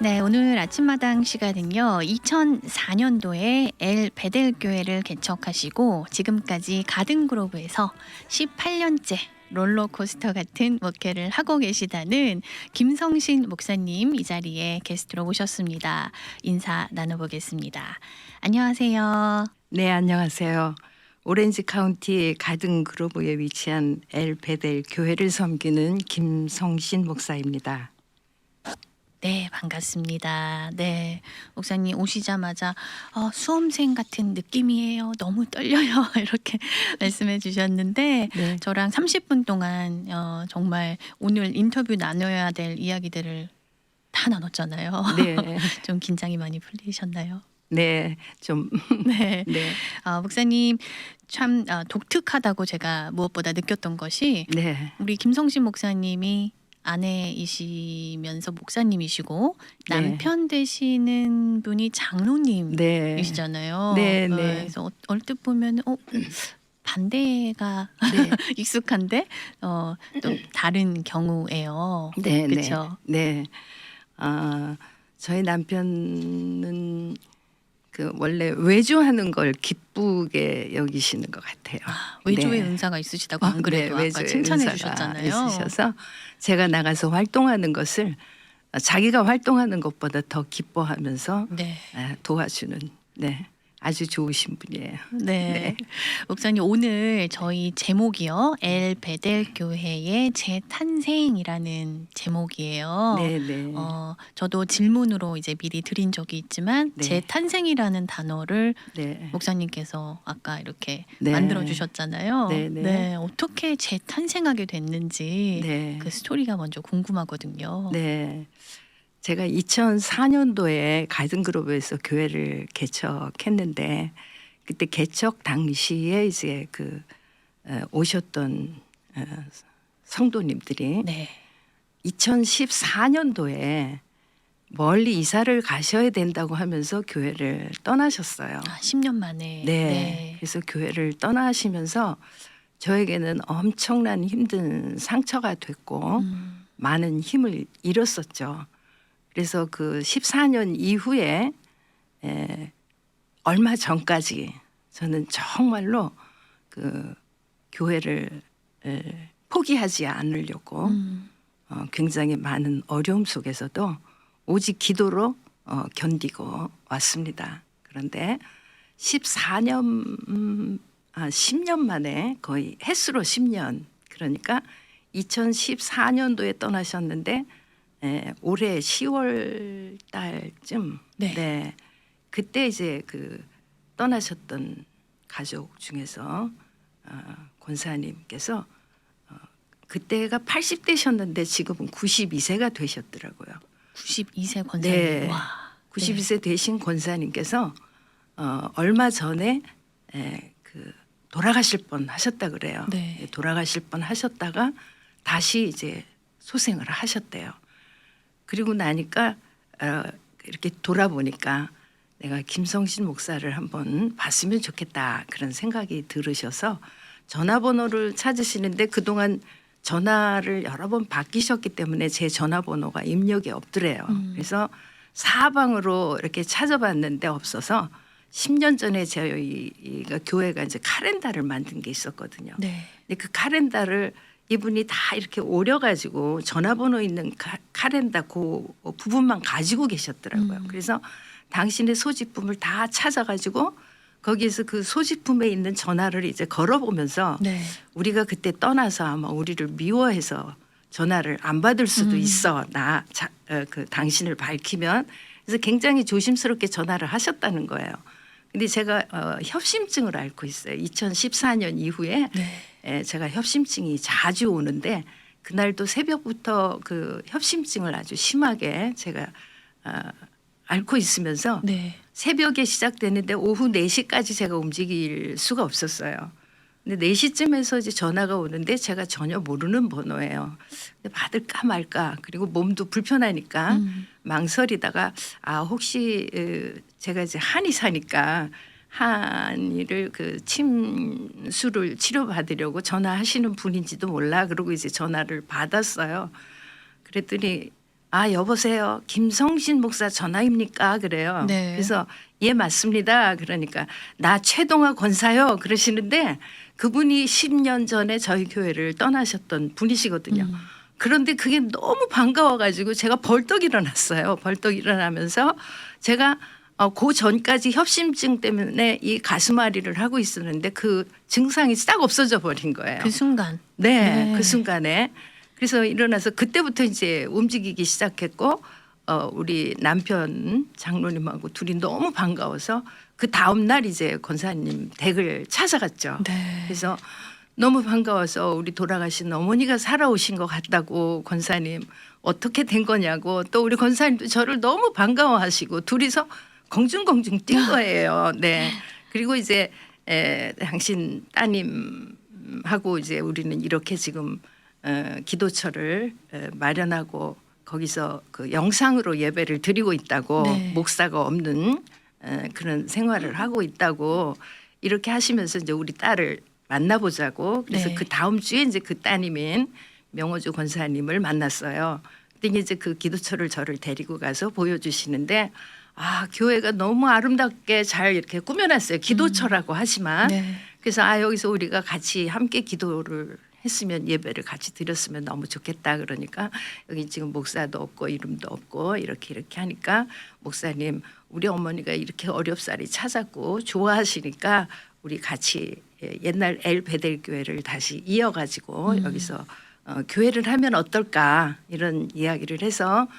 네, 오늘 아침마당 시간은요. 2004년도에 엘 베델 교회를 개척하시고 지금까지 가든그로브에서 18년째 롤러코스터 같은 목회를 하고 계시다는 김성신 목사님 이 자리에 게스트로 모셨습니다. 인사 나눠보겠습니다. 안녕하세요. 네, 안녕하세요. 오렌지 카운티 가든그로브에 위치한 엘 베델 교회를 섬기는 김성신 목사입니다. 네, 반갑습니다. 네, 목사님 오시자마자 수험생 같은 느낌이에요. 너무 떨려요. 이렇게 말씀해 주셨는데 네, 저랑 30분 동안 정말 오늘 인터뷰 나눠야 될 이야기들을 다 나눴잖아요. 네, 좀 긴장이 많이 풀리셨나요? 네, 좀, 네, 네, 목사님 참 독특하다고 제가 무엇보다 느꼈던 것이 네, 우리 김성신 목사님이 아내이시면서 목사님이시고 네, 남편 되시는 분이 네, 장로님이시잖아요. 네, 네, 그래서 얼뜻 보면 반대가 네, 익숙한데 또 다른 경우예요. 네, 네, 그렇죠? 네. 저희 남편은 그 원래 외주하는 걸 기쁘게 여기시는 것 같아요. 외조의 네. 은사가 있으시다고 안 그래도 아까 외주의 칭찬해 은사가 주셨잖아요. 있으셔서 제가 나가서 활동하는 것을 자기가 활동하는 것보다 더 기뻐하면서 네. 도와주는 아주 좋으신 분이에요. 네. 네. 목사님 오늘 저희 제목이요. 엘 베델 교회의 재탄생이라는 제목이에요. 네, 네. 저도 질문으로 이제 미리 드린 적이 있지만 네. 재탄생이라는 단어를 네. 목사님께서 아까 이렇게 네. 만들어 주셨잖아요. 네, 네. 어떻게 재탄생하게 됐는지 네. 그 스토리가 먼저 궁금하거든요. 네. 제가 2004년도에 가든그로브에서 교회를 개척했는데 그때 개척 당시에 이제 오셨던 성도님들이 네. 2014년도에 멀리 이사를 가셔야 된다고 하면서 교회를 떠나셨어요. 10년 만에. 네. 그래서 교회를 떠나시면서 저에게는 엄청난 힘든 상처가 됐고 많은 힘을 잃었었죠. 그래서 그 14년 이후에 얼마 전까지 저는 정말로 그 교회를 포기하지 않으려고 굉장히 많은 어려움 속에서도 오직 기도로 견디고 왔습니다. 그런데 10년 만에 거의 햇수로 10년 그러니까 2014년도에 떠나셨는데 올해 10월 달쯤 네. 그때 이제 그 떠나셨던 가족 중에서 권사님께서 그때가 80대셨는데 지금은 92세가 되셨더라고요. 92세 권사님. 네. 와. 92세 되신 권사님께서 얼마 전에 그 돌아가실 뻔 하셨다 그래요. 네. 돌아가실 뻔 하셨다가 다시 이제 소생을 하셨대요. 그리고 나니까 이렇게 돌아보니까 내가 김성신 목사를 한번 봤으면 좋겠다 그런 생각이 들으셔서 전화번호를 찾으시는데 그동안 전화를 여러 번 바뀌셨기 때문에 제 전화번호가 입력이 없더래요. 그래서 사방으로 이렇게 찾아봤는데 없어서 10년 전에 저희가 교회가 이제 카렌다를 만든 게 있었거든요. 네. 근데 그 카렌다를 이분이 다 이렇게 오려가지고 전화번호 있는 카렌다 그 부분만 가지고 계셨더라고요. 그래서 당신의 소지품을 다 찾아가지고 거기에서 그 소지품에 있는 전화를 이제 걸어보면서 네. 우리가 그때 떠나서 아마 우리를 미워해서 전화를 안 받을 수도 있어. 그 당신을 밝히면. 그래서 굉장히 조심스럽게 전화를 하셨다는 거예요. 근데 제가 협심증을 앓고 있어요. 2014년 이후에 제가 협심증이 자주 오는데 그날도 새벽부터 그 협심증을 아주 심하게 제가 앓고 있으면서 새벽에 시작되는데 오후 4시까지 제가 움직일 수가 없었어요. 근데 4시쯤에서 이제 전화가 오는데 제가 전혀 모르는 번호예요. 근데 받을까 말까 그리고 몸도 불편하니까 망설이다가 혹시 제가 이제 한의사니까 한의를 그 침수를 치료받으려고 전화하시는 분인지도 몰라 그러고 이제 전화를 받았어요. 그랬더니 아 여보세요 김성신 목사 전화입니까 그래요. 네. 그래서 예 맞습니다. 그러니까 나 최동화 권사요 그러시는데 그분이 10년 전에 저희 교회를 떠나셨던 분이시거든요. 그런데 그게 너무 반가워가지고 제가 벌떡 일어났어요. 벌떡 일어나면서 제가 그 전까지 협심증 때문에 이 가슴앓이를 하고 있었는데 그 증상이 싹 없어져 버린 거예요. 그 순간. 네, 네. 그 순간에 그래서 일어나서 그때부터 이제 움직이기 시작했고 우리 남편 장로님하고 둘이 너무 반가워서 그 다음 날 이제 권사님 댁을 찾아갔죠. 네. 그래서 너무 반가워서 우리 돌아가신 어머니가 살아오신 것 같다고 권사님 어떻게 된 거냐고 또 우리 권사님도 저를 너무 반가워하시고 둘이서 공중공중 뛴 거예요. 네. 그리고 이제 당신 따님하고 이제 우리는 이렇게 지금 기도처를 마련하고 거기서 그 영상으로 예배를 드리고 있다고 네. 목사가 없는 그런 생활을 하고 있다고 이렇게 하시면서 이제 우리 딸을 만나보자고 그래서 네. 그 다음 주에 이제 그 따님인 명호주 권사님을 만났어요. 근데 이제 그 기도처를 저를 데리고 가서 보여주시는데 아 교회가 너무 아름답게 잘 이렇게 꾸며놨어요. 기도처라고 하지만 네. 그래서 아 여기서 우리가 같이 함께 기도를 했으면 예배를 같이 드렸으면 너무 좋겠다 그러니까 여기 지금 목사도 없고 이름도 없고 이렇게 하니까 목사님 우리 어머니가 이렇게 어렵사리 찾았고 좋아하시니까 우리 같이 옛날 엘베델 교회를 다시 이어가지고 여기서 교회를 하면 어떨까 이런 이야기를 해서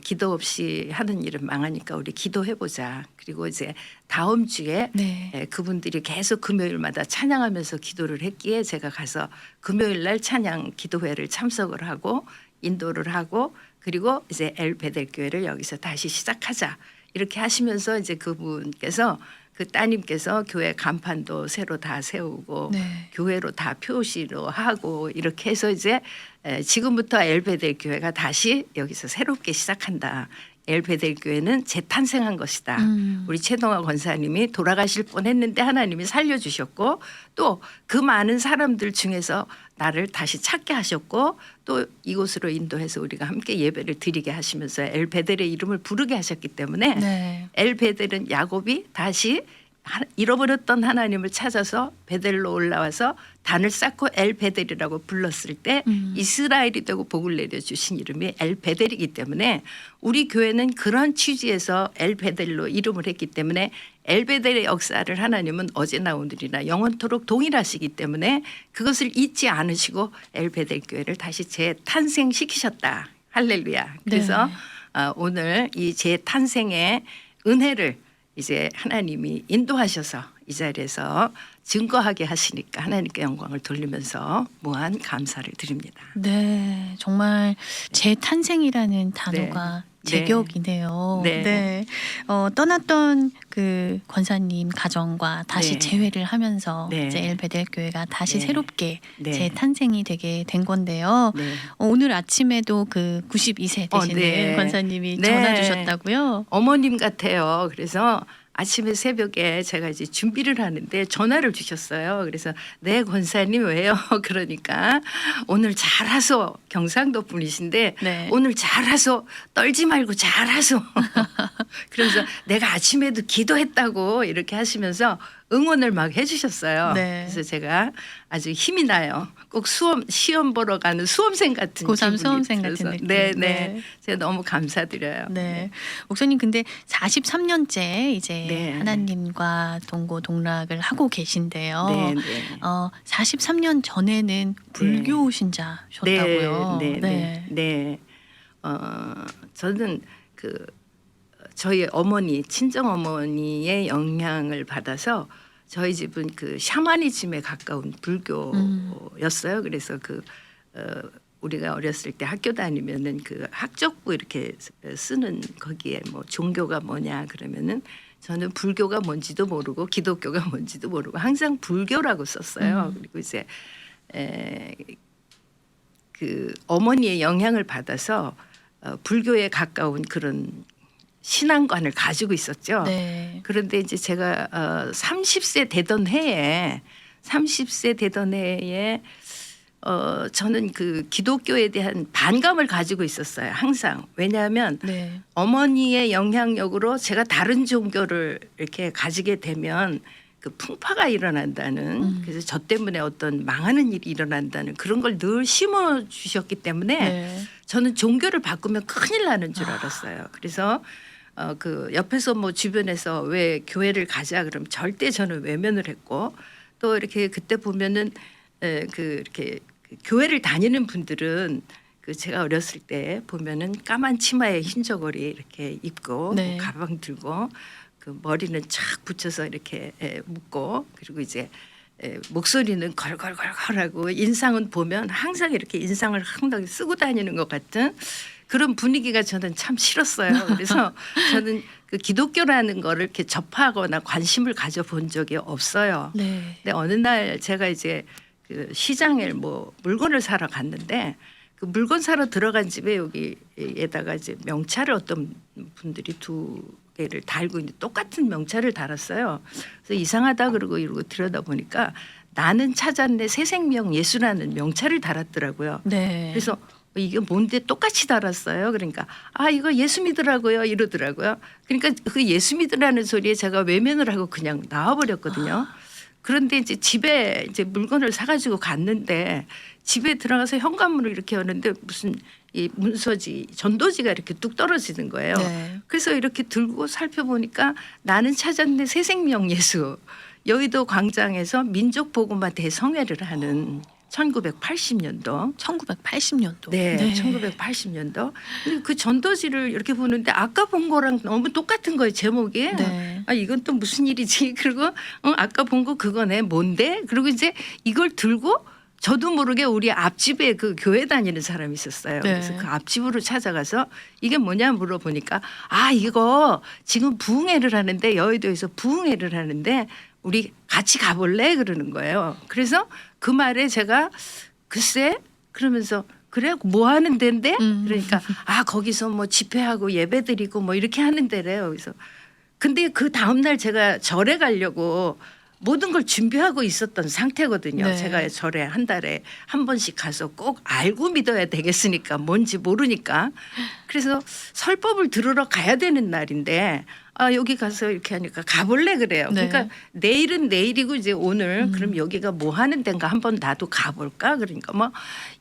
기도 없이 하는 일은 망하니까 우리 기도해보자. 그리고 이제 다음 주에 네. 그분들이 계속 금요일마다 찬양하면서 기도를 했기에 제가 가서 금요일 날 찬양 기도회를 참석을 하고 인도를 하고 그리고 이제 엘베델 교회를 여기서 다시 시작하자. 이렇게 하시면서 이제 그분께서 그 따님께서 교회 간판도 새로 다 세우고 네. 교회로 다 표시로 하고 이렇게 해서 이제 지금부터 엘베델 교회가 다시 여기서 새롭게 시작한다. 엘베델 교회는 재탄생한 것이다. 우리 최동화 권사님이 돌아가실 뻔했는데 하나님이 살려주셨고 또 그 많은 사람들 중에서 나를 다시 찾게 하셨고 또 이곳으로 인도해서 우리가 함께 예배를 드리게 하시면서 엘베델의 이름을 부르게 하셨기 때문에 네. 엘베델은 야곱이 다시 잃어버렸던 하나님을 찾아서 베델로 올라와서 단을 쌓고 엘베델이라고 불렀을 때 이스라엘이 되고 복을 내려주신 이름이 엘베델이기 때문에 우리 교회는 그런 취지에서 엘베델로 이름을 했기 때문에 엘베델의 역사를 하나님은 어제나 오늘이나 영원토록 동일하시기 때문에 그것을 잊지 않으시고 엘베델 교회를 다시 재탄생시키셨다. 할렐루야. 그래서 오늘 이 재탄생의 은혜를 이제 하나님이 인도하셔서 이 자리에서 증거하게 하시니까 하나님께 영광을 돌리면서 무한 감사를 드립니다. 네, 정말 재탄생이라는 단어가 네. 제격이네요. 네. 네. 떠났던 그 권사님 가정과 다시 네. 재회를 하면서 네. 이제 엘베델 교회가 다시 네. 새롭게 네. 재탄생이 되게 된 건데요. 네. 오늘 아침에도 그 92세 되시는 네. 권사님이 네. 전화 주셨다고요. 어머님 같아요. 그래서 아침에 새벽에 제가 이제 준비를 하는데 전화를 주셨어요. 그래서 네 권사님 왜요? 그러니까 오늘 잘하소 경상도 분이신데 네. 오늘 잘하소 떨지 말고 잘하소. 그래서 내가 아침에도 기도했다고 이렇게 하시면서 응원을 막 해주셨어요. 네. 그래서 제가 아주 힘이 나요. 꼭 시험 보러 가는 수험생 같은 고3 기분이 수험생 같은 들어서. 느낌. 네, 네. 네. 제가 너무 감사드려요. 네. 목사님 근데 43년째 이제 네. 하나님과 동고동락을 하고 계신데요. 네, 네. 43년 전에는 불교 신자셨다고요. 네, 네, 네. 저는 그 저희 어머니 친정 어머니의 영향을 받아서 저희 집은 그 샤머니즘에 가까운 불교였어요. 그래서 그 우리가 어렸을 때 학교 다니면은 그 학적부 이렇게 쓰는 거기에 뭐 종교가 뭐냐 그러면은 저는 불교가 뭔지도 모르고 기독교가 뭔지도 모르고 항상 불교라고 썼어요. 그리고 이제 그 어머니의 영향을 받아서 불교에 가까운 그런 신앙관을 가지고 있었죠. 네. 그런데 이제 제가 30세 되던 해에 저는 그 기독교에 대한 반감을 가지고 있었어요. 항상. 왜냐하면 네. 어머니의 영향력으로 제가 다른 종교를 이렇게 가지게 되면 그 풍파가 일어난다는 그래서 저 때문에 어떤 망하는 일이 일어난다는 그런 걸 늘 심어 주셨기 때문에 네. 저는 종교를 바꾸면 큰일 나는 줄 알았어요. 그래서 그 옆에서 뭐 주변에서 왜 교회를 가자 그러면 절대 저는 외면을 했고 또 이렇게 그때 보면은 그 이렇게 그 교회를 다니는 분들은 그 제가 어렸을 때 보면은 까만 치마에 흰 저고리 이렇게 입고 네. 뭐 가방 들고 그 머리는 착 붙여서 이렇게 묶고 그리고 이제 목소리는 걸걸걸걸하고 인상은 보면 항상 이렇게 인상을 항상 쓰고 다니는 것 같은 그런 분위기가 저는 참 싫었어요. 그래서 저는 그 기독교라는 거를 이렇게 접하거나 관심을 가져본 적이 없어요. 네. 근데 어느 날 제가 이제 그 시장에 뭐 물건을 사러 갔는데 그 물건 사러 들어간 집에 여기에다가 이제 명찰을 어떤 분들이 두 개를 달고 있는 똑같은 명찰을 달았어요. 그래서 이상하다 그러고 이러고 들여다 보니까 나는 찾았네 새 생명 예수라는 명찰을 달았더라고요. 네. 그래서 이게 뭔데 똑같이 달았어요. 그러니까 아 이거 예수 믿으라고요 이러더라고요. 그러니까 그 예수 믿으라는 소리에 제가 외면을 하고 그냥 나와버렸거든요. 그런데 이제 집에 이제 물건을 사가지고 갔는데 집에 들어가서 현관문을 이렇게 여는데 무슨 이 문서지 전도지가 이렇게 뚝 떨어지는 거예요. 네. 그래서 이렇게 들고 살펴보니까 나는 찾았네 새 생명 예수 여의도 광장에서 민족복음화 대성회를 하는 1980년도 1980년도. 네, 1980년도. 그 전도지를 이렇게 보는데 아까 본 거랑 너무 똑같은 거예요, 제목이. 네. 아, 이건 또 무슨 일이지? 그리고 아까 본 거 그거네. 뭔데? 그리고 이제 이걸 들고 저도 모르게 우리 앞집에 그 교회 다니는 사람이 있었어요. 네. 그래서 그 앞집으로 찾아가서 이게 뭐냐 물어보니까 아, 이거 지금 부흥회를 하는데 여의도에서 부흥회를 하는데 우리 같이 가볼래? 그러는 거예요. 그래서 그 말에 제가 글쎄 그러면서 그래 뭐 하는 데인데 그러니까 아 거기서 뭐 집회하고 예배드리고 뭐 이렇게 하는 데래요. 그래서 근데 그 다음 날 제가 절에 가려고 모든 걸 준비하고 있었던 상태거든요. 네. 제가 절에 한 달에 한 번씩 가서 꼭 알고 믿어야 되겠으니까 뭔지 모르니까 그래서 설법을 들으러 가야 되는 날인데 아 여기 가서 이렇게 하니까 가볼래 그래요. 네. 그러니까 내일은 내일이고 이제 오늘 그럼 여기가 뭐 하는 데인가 한번 나도 가볼까 그러니까 뭐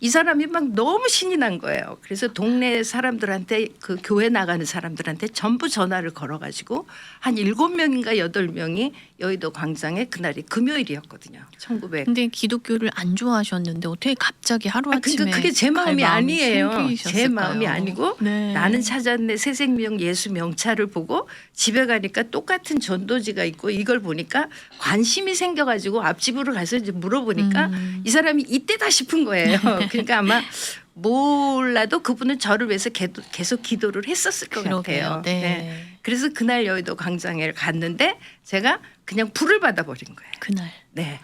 이 사람이 막 너무 신이 난 거예요. 그래서 동네 사람들한테 그 교회 나가는 사람들한테 전부 전화를 걸어가지고 한 7명인가 8명이 여의도 광장에 그날이 금요일이었거든요. 1900. 근데 기독교를 안 좋아하셨는데 어떻게 갑자기 하루아침에 그러니까 그게 제 마음이 갈 아니에요. 생기셨을까요? 제 마음이 아니고 네. 나는 찾았네 새 생명 예수 명찰을 보고 집에 가니까 똑같은 전도지가 있고 이걸 보니까 관심이 생겨가지고 앞집으로 가서 이제 물어보니까 이 사람이 이때다 싶은 거예요. 그러니까 아마 몰라도 그분은 저를 위해서 계속 기도를 했었을 것 그러게요. 같아요. 네. 그래서 그날 여의도 광장에 갔는데 제가 그냥 불을 받아버린 거예요. 그날. 네.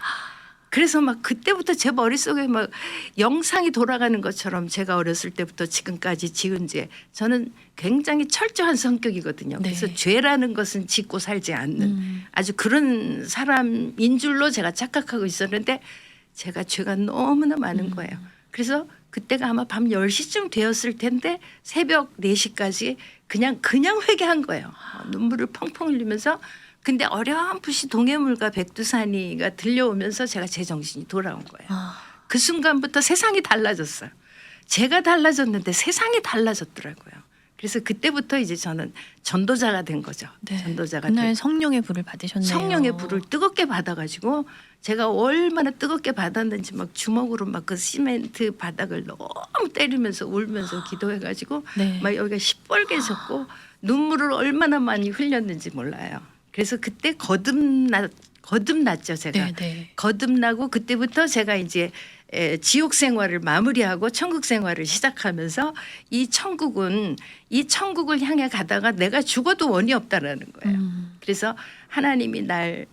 그래서 막 그때부터 제 머릿속에 막 영상이 돌아가는 것처럼 제가 어렸을 때부터 지금까지 지은 죄 저는 굉장히 철저한 성격이거든요. 네. 그래서 죄라는 것은 짓고 살지 않는 아주 그런 사람인 줄로 제가 착각하고 있었는데 제가 죄가 너무나 많은 거예요. 그래서 그때가 아마 밤 10시쯤 되었을 텐데 새벽 4시까지 그냥 회개한 거예요. 눈물을 펑펑 흘리면서 근데 어렴풋이 동해물과 백두산이가 들려오면서 제가 제 정신이 돌아온 거예요. 그 순간부터 세상이 달라졌어요. 제가 달라졌는데 세상이 달라졌더라고요. 그래서 그때부터 이제 저는 전도자가 된 거죠. 네. 전도자가 그날 된 성령의 불을 받으셨네요. 성령의 불을 뜨겁게 받아가지고 제가 얼마나 뜨겁게 받았는지 막 주먹으로 막 그 시멘트 바닥을 너무 때리면서 울면서 기도해가지고 네. 막 여기가 시뻘개졌고 눈물을 얼마나 많이 흘렸는지 몰라요. 그래서 그때 거듭났죠 제가. 네, 네. 거듭나고 그때부터 제가 이제 지옥 생활을 마무리하고 천국 생활을 시작하면서 이 천국을 향해 가다가 내가 죽어도 원이 없다라는 거예요. 그래서 하나님이 날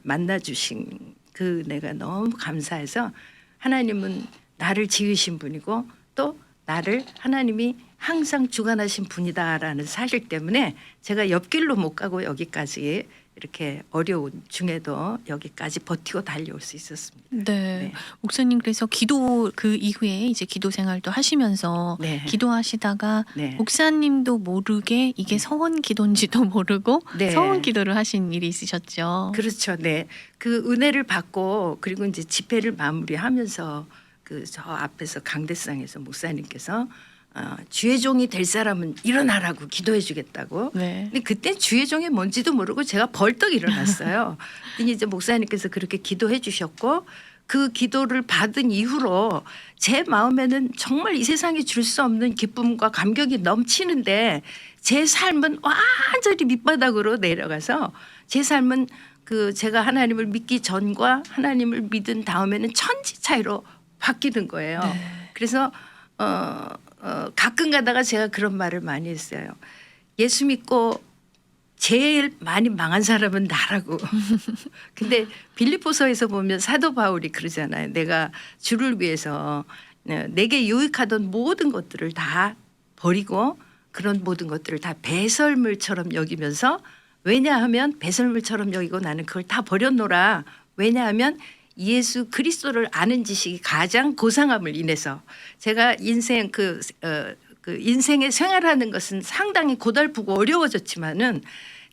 만나 주신 그 내가 너무 감사해서 하나님은 나를 지으신 분이고 또 나를 하나님이 항상 주관하신 분이다라는 사실 때문에 제가 옆길로 못 가고 여기까지 이렇게 어려운 중에도 여기까지 버티고 달려올 수 있었습니다. 네. 네. 목사님 그래서 기도 그 이후에 이제 기도 생활도 하시면서 네. 기도하시다가 네. 목사님도 모르게 이게 서원 기도인지도 모르고 네. 서원 기도를 하신 일이 있으셨죠. 그렇죠. 네. 그 은혜를 받고 그리고 이제 집회를 마무리하면서 그 저 앞에서 강대상에서 목사님께서 주의 종이 될 사람은 일어나라고 기도해 주겠다고. 네. 근데 그때 주의 종이 뭔지도 모르고 제가 벌떡 일어났어요. 근데 이제 목사님께서 그렇게 기도해 주셨고 그 기도를 받은 이후로 제 마음에는 정말 이 세상에 줄 수 없는 기쁨과 감격이 넘치는데 제 삶은 완전히 밑바닥으로 내려가서 제 삶은 그 제가 하나님을 믿기 전과 하나님을 믿은 다음에는 천지 차이로 바뀌는 거예요. 네. 그래서 가끔 가다가 제가 그런 말을 많이 했어요. 예수 믿고 제일 많이 망한 사람은 나라고. 근데 빌립보서에서 보면 사도 바울이 그러잖아요. 내가 주를 위해서 내게 유익하던 모든 것들을 다 버리고 그런 모든 것들을 다 배설물처럼 여기면서 왜냐하면 배설물처럼 여기고 나는 그걸 다 버렸노라. 왜냐하면 예수 그리스도를 아는 지식이 가장 고상함을 인해서 제가 인생 그 인생의 생활하는 것은 상당히 고달프고 어려워졌지만은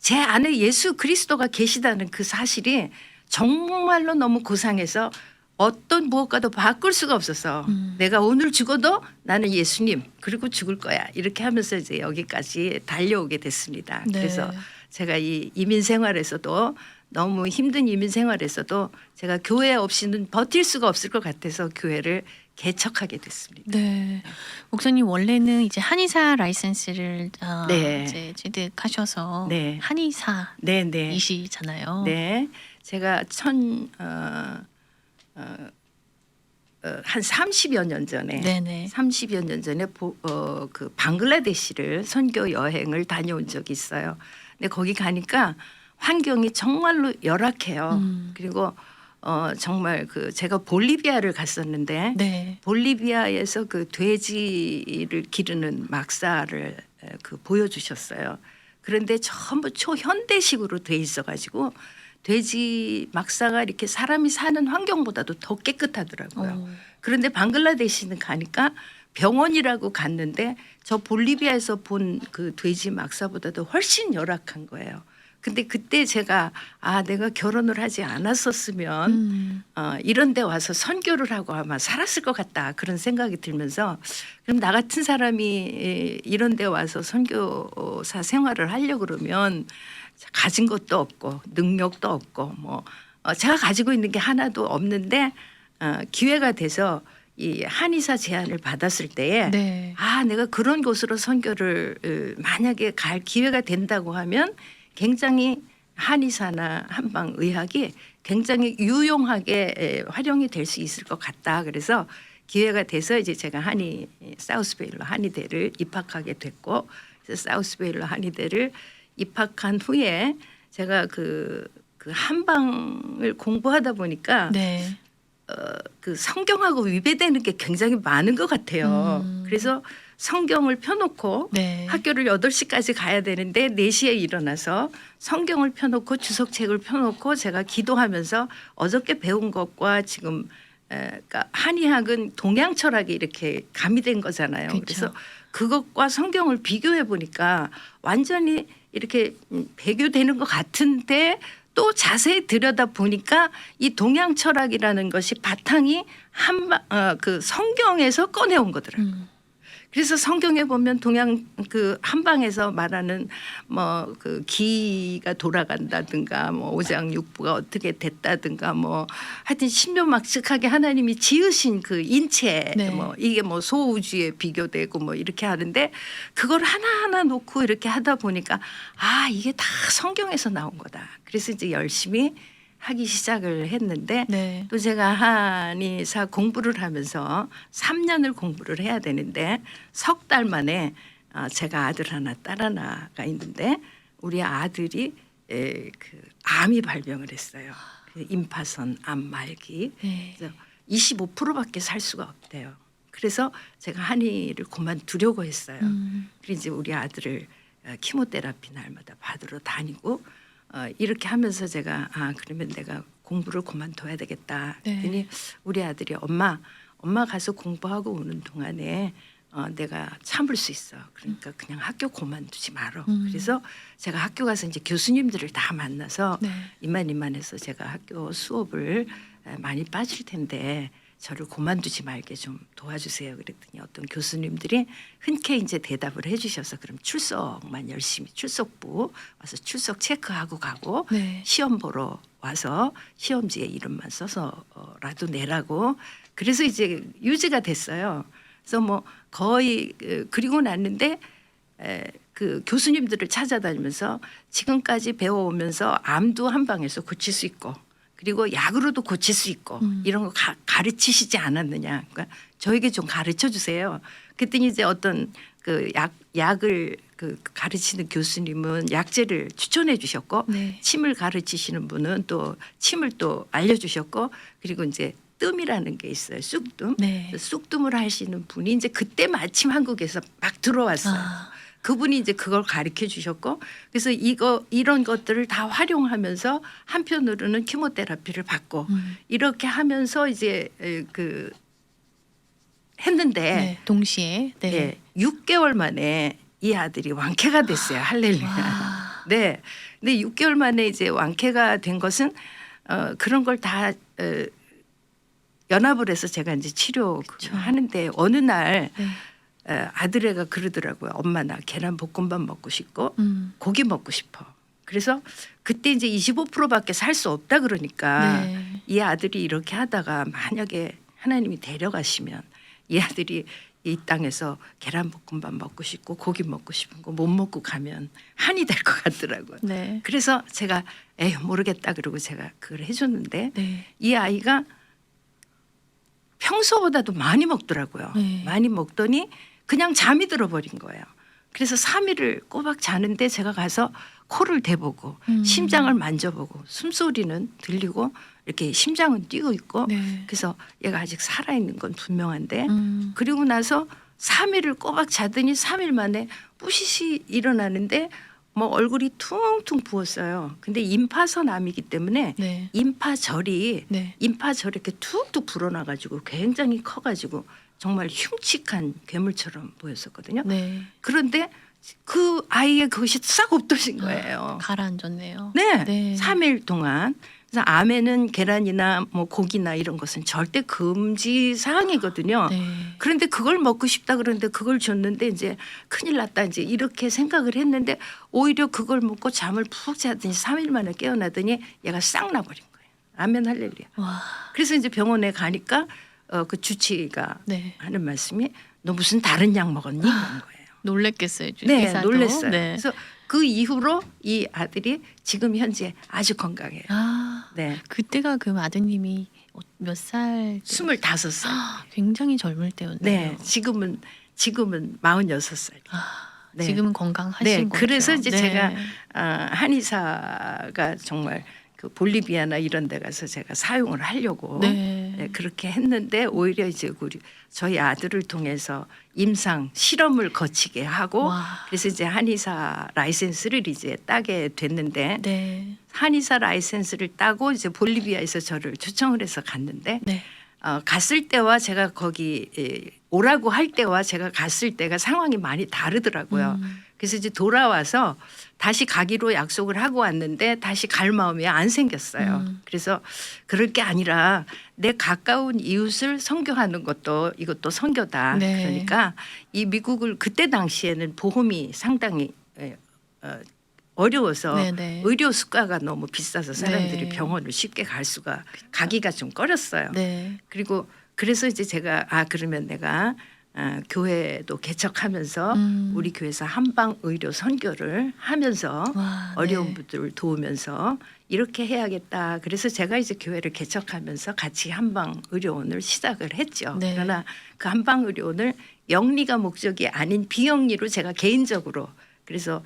제 안에 예수 그리스도가 계시다는 그 사실이 정말로 너무 고상해서 어떤 무엇과도 바꿀 수가 없어서 내가 오늘 죽어도 나는 예수님 그리고 죽을 거야 이렇게 하면서 이제 여기까지 달려오게 됐습니다. 네. 그래서 제가 이 이민 생활에서도 너무 힘든 이민 생활에서도 제가 교회 없이는 버틸 수가 없을 것 같아서 교회를 개척하게 됐습니다. 네. 목사님 원래는 이제 한의사 라이센스를 네. 이제 취득하셔서 네. 한의사이시잖아요. 네, 제가 한 30여 년 전에 네네. 30여 년 전에 그 방글라데시를 선교 여행을 다녀온 적이 있어요. 근데 거기 가니까 환경이 정말로 열악해요. 그리고 정말 그 제가 볼리비아를 갔었는데 네. 볼리비아에서 그 돼지를 기르는 막사를 그 보여주셨어요. 그런데 전부 초현대식으로 돼 있어가지고 돼지 막사가 이렇게 사람이 사는 환경보다도 더 깨끗하더라고요. 그런데 방글라데시는 가니까 병원이라고 갔는데 저 볼리비아에서 본 그 돼지 막사보다도 훨씬 열악한 거예요. 근데 그때 제가 내가 결혼을 하지 않았었으면 이런 데 와서 선교를 하고 아마 살았을 것 같다 그런 생각이 들면서 그럼 나 같은 사람이 이런 데 와서 선교사 생활을 하려고 그러면 가진 것도 없고 능력도 없고 뭐 제가 가지고 있는 게 하나도 없는데 기회가 돼서 이 한의사 제안을 받았을 때에 네. 내가 그런 곳으로 선교를 만약에 갈 기회가 된다고 하면 굉장히 한의사나 한방의학이 굉장히 유용하게 활용이 될 수 있을 것 같다. 그래서 기회가 돼서 이제 제가 사우스베일러 한의대를 입학하게 됐고 그래서 사우스베일러 한의대를 입학한 후에 제가 그 한방을 공부하다 보니까 네. 그 성경하고 위배되는 게 굉장히 많은 것 같아요. 그래서 성경을 펴놓고 네. 학교를 8시까지 가야 되는데 4시에 일어나서 성경을 펴놓고 주석책을 펴놓고 제가 기도하면서 어저께 배운 것과 지금 그러니까 한의학은 동양 철학이 이렇게 가미된 거잖아요. 그렇죠. 그래서 그것과 성경을 비교해 보니까 완전히 이렇게 배교되는 것 같은데 또 자세히 들여다 보니까 이 동양 철학이라는 것이 바탕이 그 성경에서 꺼내온 거더라고요. 그래서 성경에 보면 동양 그 한방에서 말하는 뭐 그 기가 돌아간다든가 뭐 오장육부가 어떻게 됐다든가 뭐 하여튼 신묘막측하게 하나님이 지으신 그 인체 네. 뭐 이게 뭐 소우주에 비교되고 뭐 이렇게 하는데 그걸 하나하나 놓고 이렇게 하다 보니까 이게 다 성경에서 나온 거다. 그래서 이제 열심히 하기 시작을 했는데 네. 또 제가 한의사 공부를 하면서 3년을 공부를 해야 되는데 석 달 만에 제가 아들 하나 딸 하나가 있는데 우리 아들이 그 암이 발병을 했어요. 그 임파선 암 말기. 네. 그래서 25%밖에 살 수가 없대요. 그래서 제가 한의를 그만두려고 했어요. 그래서 이제 우리 아들을 키모테라피 날마다 받으러 다니고 이렇게 하면서 제가 그러면 내가 공부를 그만둬야 되겠다. 네. 그랬더니 우리 아들이 엄마 가서 공부하고 오는 동안에 내가 참을 수 있어. 그러니까 그냥 학교 그만두지 말어. 그래서 제가 학교 가서 이제 교수님들을 다 만나서 네. 이만해서 제가 학교 수업을 많이 빠질 텐데 저를 그만두지 말게 좀 도와주세요. 그랬더니 어떤 교수님들이 흔쾌히 이제 대답을 해주셔서 그럼 출석만 열심히 출석부 와서 출석 체크하고 가고 네. 시험 보러 와서 시험지에 이름만 써서라도 내라고. 그래서 이제 유지가 됐어요. 그래서 뭐 거의 그리고 났는데 그 교수님들을 찾아다니면서 지금까지 배워오면서 암도 한 방에서 고칠 수 있고 그리고 약으로도 고칠 수 있고 이런 거 가르치시지 않았느냐. 그러니까 저에게 좀 가르쳐 주세요. 그랬더니 이제 어떤 그 약을 그 가르치는 교수님은 약재를 추천해 주셨고 네. 침을 가르치시는 분은 또 침을 또 알려주셨고 그리고 이제 뜸이라는 게 있어요. 쑥뜸. 네. 쑥뜸을 하시는 분이 이제 그때 마침 한국에서 막 들어왔어요. 그분이 이제 그걸 가르쳐 주셨고 그래서 이런 것들을 다 활용하면서 한편으로는 키모테라피를 받고 이렇게 하면서 이제 그 했는데 네. 동시에. 네. 네, 6개월 만에 이 아들이 완쾌가 됐어요. 할렐루야. 와. 네. 근데 6개월 만에 이제 완쾌가 된 것은 그런 걸 다 연합을 해서 제가 이제 치료하는데 어느 날 네. 아들애가 그러더라고요. 엄마 나 계란 볶음밥 먹고 싶고 고기 먹고 싶어. 그래서 그때 이제 25%밖에 살 수 없다 그러니까 네. 이 아들이 이렇게 하다가 만약에 하나님이 데려가시면 이 아들이 이 땅에서 계란 볶음밥 먹고 싶고 고기 먹고 싶은 거 못 먹고 가면 한이 될 것 같더라고요. 네. 그래서 제가 에휴 모르겠다 그러고 제가 그걸 해줬는데 네. 이 아이가 평소보다도 많이 먹더라고요. 네. 많이 먹더니 그냥 잠이 들어버린 거예요. 그래서 3일을 꼬박 자는데 제가 가서 코를 대보고 심장을 만져보고 숨소리는 들리고 이렇게 심장은 뛰고 있고 네. 그래서 얘가 아직 살아있는 건 분명한데 그리고 나서 3일을 꼬박 자더니 3일 만에 뿌시시 일어나는데 뭐 얼굴이 퉁퉁 부었어요. 근데 임파선암이기 때문에 네. 임파절이 네. 이렇게 툭툭 불어나가지고 굉장히 커가지고 정말 흉측한 괴물처럼 보였었거든요. 네. 그런데 그 아이의 그것이 싹 없어진 거예요. 가라앉았네요. 네, 네. 3일 동안. 그래서 암에는 계란이나 뭐 고기나 이런 것은 절대 금지 사항이거든요. 네. 그런데 그걸 먹고 싶다 그러는데 그걸 줬는데 이제 큰일 났다 이제 이렇게 생각을 했는데 오히려 그걸 먹고 잠을 푹 자더니 3일 만에 깨어나더니 얘가 싹 나버린 거예요. 아멘 할렐루야. 와. 그래서 이제 병원에 가니까 그 주치의가 네. 하는 말씀이 너 무슨 다른 약 먹었니? 그런 거예요. 놀랬겠어요. 네, 의사도. 놀랐어요. 네. 그래서 그 이후로 이 아들이 지금 현재 아주 건강해요. 네, 그때가 그 아드님이 몇 살? 25살. 굉장히 젊을 때였네요. 네, 지금은 46살. 네. 지금은 건강하신 네, 거죠. 그래서 이제 네. 제가 한의사가 정말 그 볼리비아나 이런 데 가서 제가 사용을 하려고 네. 그렇게 했는데 오히려 이제 저희 아들을 통해서 임상 실험을 거치게 하고 와. 그래서 이제 한의사 라이센스를 이제 따게 됐는데 네. 한의사 라이센스를 따고 이제 볼리비아에서 저를 초청을 해서 갔는데 네. 갔을 때와 제가 거기 오라고 할 때와 제가 갔을 때가 상황이 많이 다르더라고요. 그래서 이제 돌아와서 다시 가기로 약속을 하고 왔는데 다시 갈 마음이 안 생겼어요. 그래서 그럴 게 아니라 내 가까운 이웃을 선교하는 것도 이것도 선교다. 네. 그러니까 이 미국을 그때 당시에는 보험이 상당히 어려워서 네네. 의료 수가가 너무 비싸서 사람들이 네. 병원을 쉽게 가기가 좀 꺼렸어요. 네. 그리고 그래서 이제 제가 그러면 내가 교회도 개척하면서 우리 교회에서 한방 의료 선교를 하면서 와, 어려운 네. 분들을 도우면서 이렇게 해야겠다. 그래서 제가 이제 교회를 개척하면서 같이 한방 의료원을 시작을 했죠. 네. 그러나 그 한방 의료원을 영리가 목적이 아닌 비영리로 제가 개인적으로 그래서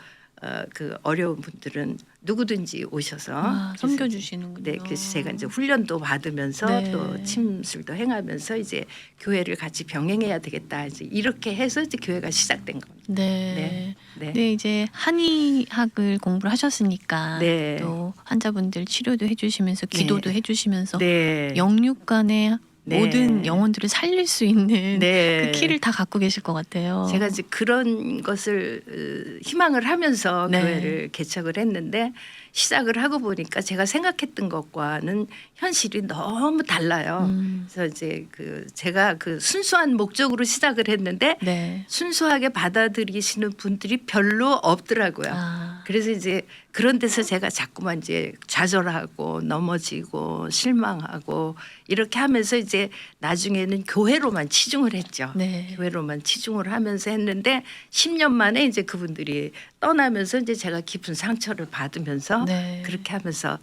그 어려운 분들은 누구든지 오셔서 섬겨주시는군요. 네, 그래서 제가 이제 훈련도 받으면서 네. 또 침술도 행하면서 이제 교회를 같이 병행해야 되겠다. 이제 이렇게 해서 이제 교회가 시작된 겁니다. 네. 네. 네, 이제 한의학을 공부를 하셨으니까 네. 또 환자분들 치료도 해주시면서 기도도 해주시면서 네. 영육간의 네. 모든 영혼들을 살릴 수 있는 네. 그 키를 다 갖고 계실 것 같아요. 제가 이제 그런 것을 희망을 하면서 네. 교회를 개척을 했는데 시작을 하고 보니까 제가 생각했던 것과는 현실이 너무 달라요. 그래서 이제 그 제가 그 순수한 목적으로 시작을 했는데 네. 순수하게 받아들이시는 분들이 별로 없더라고요. 아, 그래서 이제 그런 데서 제가 자꾸만 이제 좌절하고 넘어지고 실망하고 이렇게 하면서 이제 나중에는 교회로만 치중을 했죠. 네. 교회로만 치중을 하면서 했는데 10년 만에 이제 그분들이 떠나면서 이제 제가 깊은 상처를 받으면서 네. 그렇게 하면서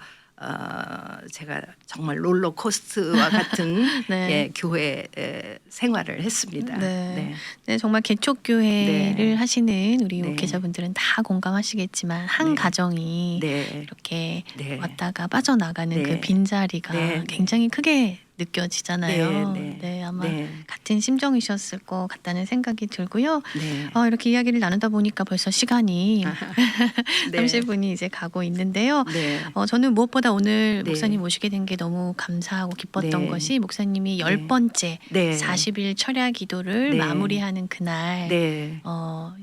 제가 정말 롤러코스터와 같은 네. 예, 교회 생활을 했습니다. 네. 네, 정말 개척교회를 네. 하시는 우리 네. 목회자분들은 다 공감하시겠지만 한 네. 가정이 네. 이렇게 네. 왔다가 빠져나가는 네. 그 빈자리가 네. 굉장히 크게 느껴지잖아요. 네. 네. 아마 네. 같은 심정이셨을 것 같다는 생각이 들고요. 네. 이렇게 이야기를 나누다 보니까 벌써 시간이 네. 30분이 이제 가고 있는데요. 네. 저는 무엇보다 오늘 네. 목사님 모시게 된 게 너무 감사하고 기뻤던 네. 것이 목사님이 네. 10번째 네. 40일 철야 기도를 네. 마무리하는 그날 네.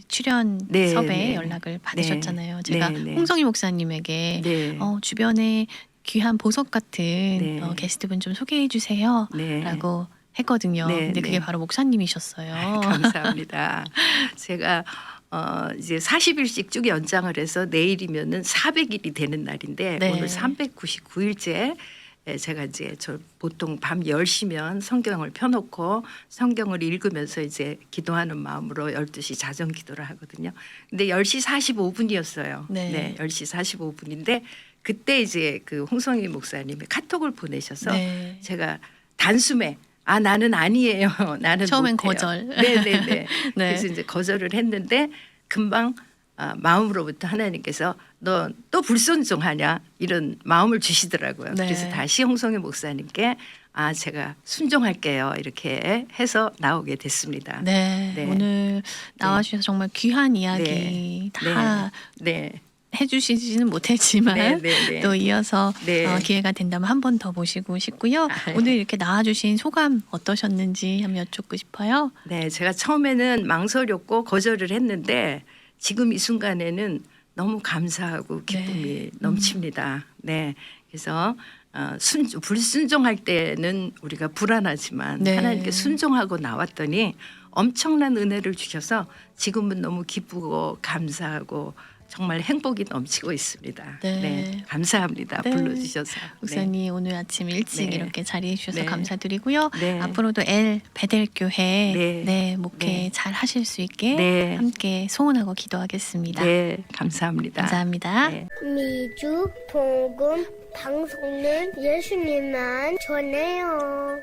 출연 네. 섭외 네. 연락을 받으셨잖아요. 제가 네. 네. 홍성희 목사님에게 네. 주변에 귀한 보석 같은 네. 게스트분 좀 소개해 주세요. 네. 라고 했거든요. 네. 근데 그게 네. 바로 목사님이셨어요. 감사합니다. 제가 이제 40일씩 쭉 연장을 해서 내일이면은 400일이 되는 날인데 네. 오늘 399일째 제가 이제 저 보통 밤 10시면 성경을 펴놓고 성경을 읽으면서 이제 기도하는 마음으로 12시 자정 기도를 하거든요. 근데 10시 45분이었어요. 네. 네, 10시 45분인데 그때 이제 그 홍성희 목사님이 카톡을 보내셔서 네. 제가 단숨에 나는 아니에요. 나는 처음엔 못해요. 거절. 네네네. 네. 그래서 이제 거절을 했는데 금방 마음으로부터 하나님께서 너 또 불순종하냐 이런 마음을 주시더라고요. 네. 그래서 다시 홍성희 목사님께 제가 순종할게요 이렇게 해서 나오게 됐습니다. 네. 네. 오늘 나와주셔서 정말 귀한 이야기 다 네. 해주시지는 못했지만 네, 네, 네. 또 이어서 네. 기회가 된다면 한 번 더 모시고 싶고요. 오늘 이렇게 나와주신 소감 어떠셨는지 한번 여쭙고 싶어요. 네, 제가 처음에는 망설였고 거절을 했는데 지금 이 순간에는 너무 감사하고 기쁨이 네. 넘칩니다. 네, 그래서 불순종할 때는 우리가 불안하지만 네. 하나님께 순종하고 나왔더니 엄청난 은혜를 주셔서 지금은 너무 기쁘고 감사하고 정말 행복이 넘치고 있습니다. 네. 네, 감사합니다. 네. 불러주셔서. 목사님 오늘 아침 일찍 네. 이렇게 자리해 주셔서 네. 감사드리고요. 네. 앞으로도 베델교회 네. 목회 네. 잘 하실 수 있게 네. 함께 소원하고 기도하겠습니다. 네, 감사합니다. 감사합니다. 네. 미주 복음 방송은 예수님만 전해요.